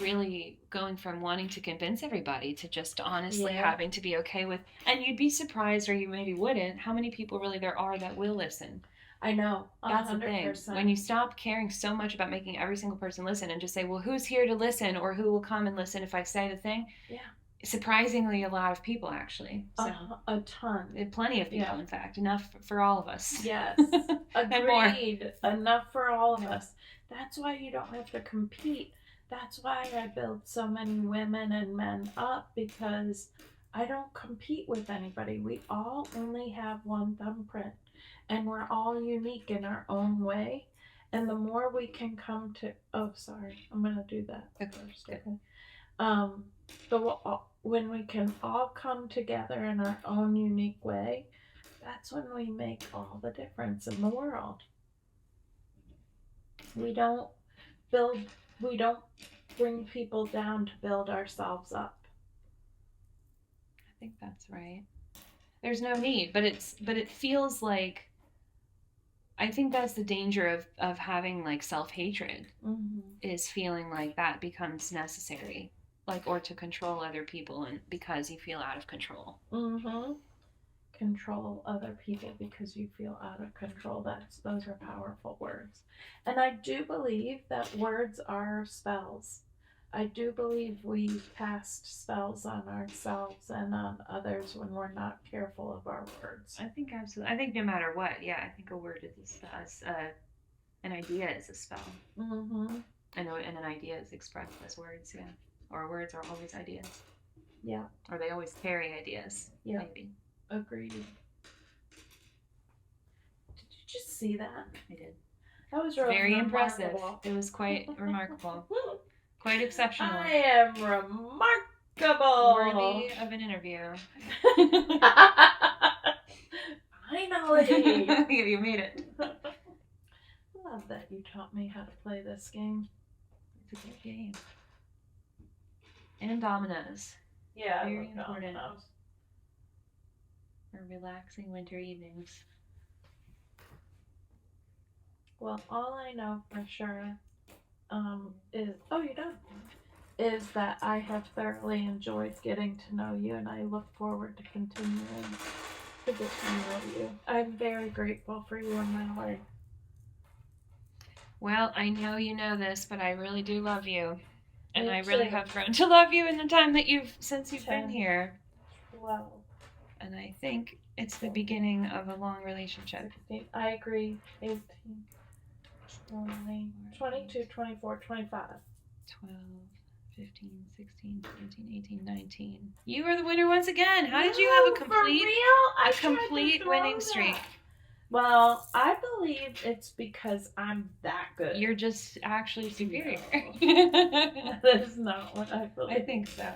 really going from wanting to convince everybody to just honestly having to be okay with, and you'd be surprised, or you maybe wouldn't, how many people really there are that will listen. I know. 100%. That's the thing. When you stop caring so much about making every single person listen and just say, well, who's here to listen, or who will come and listen if I say the thing? Yeah. Surprisingly, a lot of people, actually. So, a ton. Plenty of people, in fact. Enough for all of us. Yes. Agreed. Enough for all of us. That's why you don't have to compete. That's why I build so many women and men up, because I don't compete with anybody. We all only have one thumbprint, and we're all unique in our own way. And the more we can come to, I'm going to do that first. Okay. When we can all come together in our own unique way, that's when we make all the difference in the world. We don't bring people down to build ourselves up. I think that's right. There's no need, but it feels like, I think that's the danger of having like self-hatred, is feeling like that becomes necessary, like, or to control other people, and because you feel out of control. Control other people because you feel out of control. Those are powerful words. And I do believe that words are spells. I do believe we cast spells on ourselves and on others when we're not careful of our words. I think absolutely. I think no matter what, I think a word is a spell. An idea is a spell. And an idea is expressed as words, or words are always ideas. Yeah. Or they always carry ideas. Yeah. Maybe. Agreed. Did you just see that? I did. That was really very impressive. It was quite remarkable. Quite exceptional. I am remarkable. Worthy of an interview. Finally. You made it. I love that you taught me how to play this game. It's a good game. And dominoes. Yeah, very important. Dominoes. For relaxing winter evenings. Well, all I know for sure is, you're done, is that I have thoroughly enjoyed getting to know you, and I look forward to continuing. to get to know you. I'm very grateful for you in my life. Well, I know you know this, but I really do love you. And Me I really too. have grown to love you in the time that since you've 10, been here. 12. And I think it's the beginning of a long relationship. 16, I agree. 18, 20, 22, 24, 25. 12, 15, 16, 17, 18, 19. You are the winner once again. How did you have a complete winning streak? Well, I believe it's because I'm that good. You're just actually superior. No. That is not what I believe. I think so.